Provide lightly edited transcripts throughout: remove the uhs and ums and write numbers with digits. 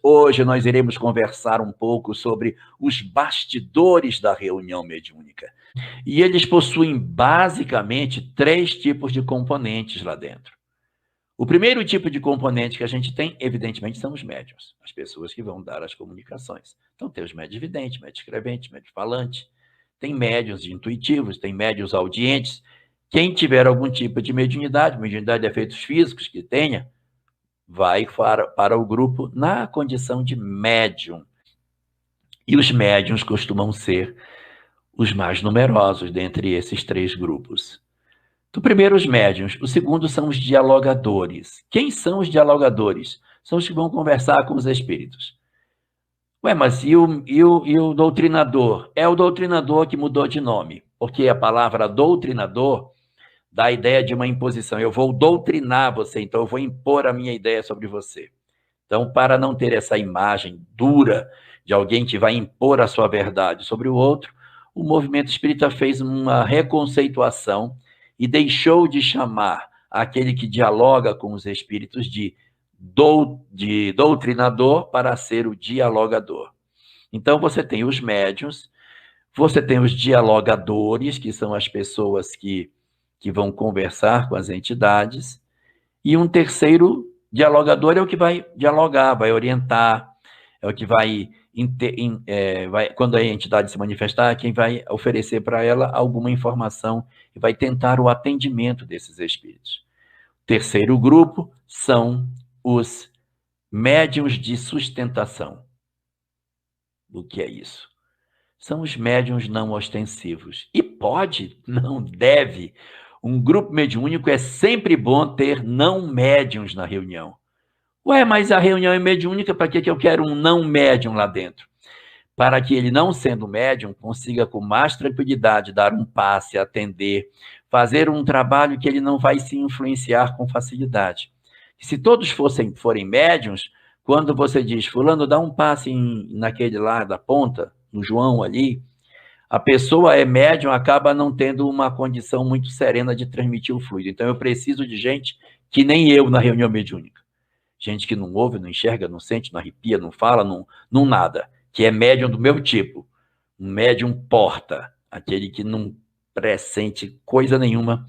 Hoje nós iremos conversar um pouco sobre os bastidores da reunião mediúnica. E eles possuem basicamente 3 tipos de componentes lá dentro. O primeiro tipo de componente que a gente tem, evidentemente, são os médiuns, as pessoas que vão dar as comunicações. Então, tem os médios videntes, médios escreventes, médios falantes, tem médiuns intuitivos, tem médiuns audientes. Quem tiver algum tipo de mediunidade de efeitos físicos que tenha, vai para o grupo na condição de médium. E os médiuns costumam ser os mais numerosos dentre esses 3 grupos. Então, primeiro os médiuns, o segundo são os dialogadores. Quem são os dialogadores? São os que vão conversar com os espíritos. Ué, mas e o doutrinador? É o doutrinador que mudou de nome, porque a palavra doutrinador dá a ideia de uma imposição. Eu vou doutrinar você, então eu vou impor a minha ideia sobre você. Então, para não ter essa imagem dura de alguém que vai impor a sua verdade sobre o outro, o movimento espírita fez uma reconceituação e deixou de chamar aquele que dialoga com os espíritos de doutrinador para ser o dialogador. Então, você tem os médiuns, você tem os dialogadores, que são as pessoas que vão conversar com as entidades, e um terceiro dialogador é o que vai dialogar, vai orientar, é o que vai quando a entidade se manifestar, quem vai oferecer para ela alguma informação e vai tentar o atendimento desses espíritos. Terceiro grupo são os médiuns de sustentação. O que é isso? São os médiuns não ostensivos. E pode, não deve. Um grupo mediúnico é sempre bom ter não médiuns na reunião. Ué, mas a reunião é mediúnica, para que eu quero um não médium lá dentro? Para que ele, não sendo médium, consiga com mais tranquilidade dar um passe, atender, fazer um trabalho que ele não vai se influenciar com facilidade. Se todos forem médiums, quando você diz, fulano, dá um passe naquele lá da ponta, no João ali, a pessoa é médium, acaba não tendo uma condição muito serena de transmitir o fluido. Então, eu preciso de gente que nem eu na reunião mediúnica. Gente que não ouve, não enxerga, não sente, não arrepia, não fala, não nada. Que é médium do meu tipo. Um médium porta. Aquele que não pressente coisa nenhuma,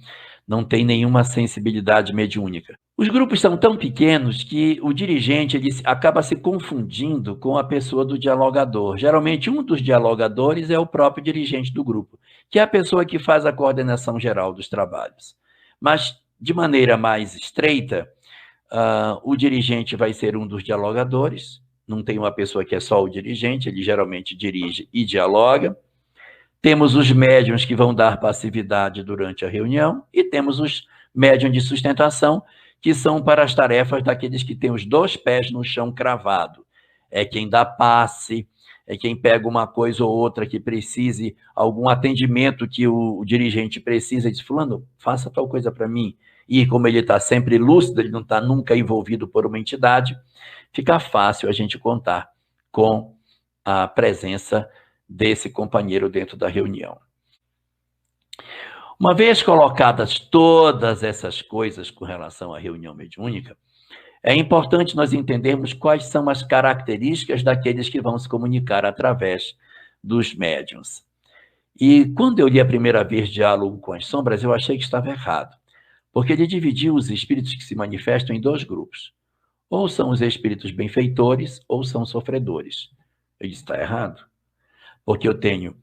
não tem nenhuma sensibilidade mediúnica. Os grupos são tão pequenos que o dirigente ele acaba se confundindo com a pessoa do dialogador. Geralmente, um dos dialogadores é o próprio dirigente do grupo, que é a pessoa que faz a coordenação geral dos trabalhos. Mas, de maneira mais estreita, o dirigente vai ser um dos dialogadores, não tem uma pessoa que é só o dirigente, ele geralmente dirige e dialoga. Temos os médiuns que vão dar passividade durante a reunião e temos os médiuns de sustentação, que são para as tarefas daqueles que têm os 2 pés no chão cravado. É quem dá passe, é quem pega uma coisa ou outra que precise, algum atendimento que o dirigente precisa, e diz, fulano, faça tal coisa para mim. E como ele está sempre lúcido, ele não está nunca envolvido por uma entidade, fica fácil a gente contar com a presença desse companheiro dentro da reunião. Uma vez colocadas todas essas coisas com relação à reunião mediúnica, é importante nós entendermos quais são as características daqueles que vão se comunicar através dos médiuns. E quando eu li a primeira vez Diálogo com as Sombras, eu achei que estava errado, porque ele dividiu os espíritos que se manifestam em 2 grupos. Ou são os espíritos benfeitores, ou são sofredores. Eu disse, está errado. Porque eu tenho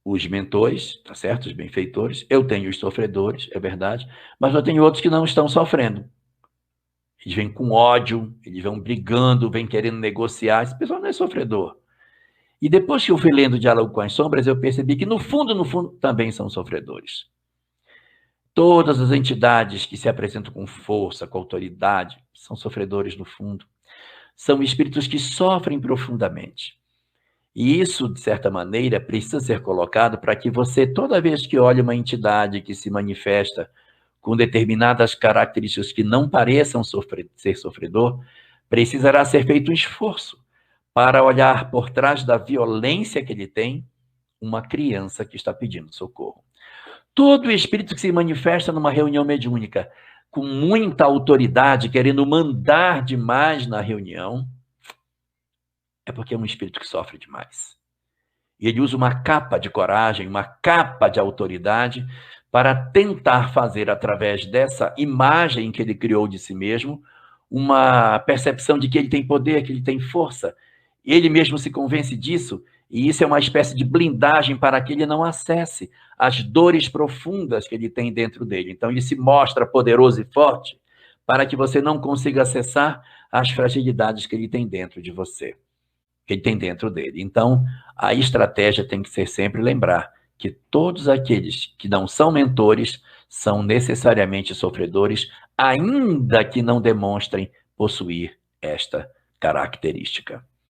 os mentores, tá certo? Os benfeitores, eu tenho os sofredores, é verdade, mas eu tenho outros que não estão sofrendo. Eles vêm com ódio, eles vão brigando, vêm querendo negociar, esse pessoal não é sofredor. E depois que eu fui lendo o Diálogo com as Sombras, eu percebi que no fundo, também são sofredores. Todas as entidades que se apresentam com força, com autoridade, são sofredores no fundo. São espíritos que sofrem profundamente. E isso, de certa maneira, precisa ser colocado para que você, toda vez que olha uma entidade que se manifesta com determinadas características que não pareçam ser sofredor, precisará ser feito um esforço para olhar por trás da violência que ele tem uma criança que está pedindo socorro. Todo espírito que se manifesta numa reunião mediúnica com muita autoridade, querendo mandar demais na reunião, é porque é um espírito que sofre demais. E ele usa uma capa de coragem, uma capa de autoridade para tentar fazer, através dessa imagem que ele criou de si mesmo, uma percepção de que ele tem poder, que ele tem força. Ele mesmo se convence disso, e isso é uma espécie de blindagem para que ele não acesse as dores profundas que ele tem dentro dele. Então, ele se mostra poderoso e forte para que você não consiga acessar as fragilidades que ele tem dentro de você, que ele tem dentro dele. Então, a estratégia tem que ser sempre lembrar que todos aqueles que não são mentores são necessariamente sofredores, ainda que não demonstrem possuir esta característica.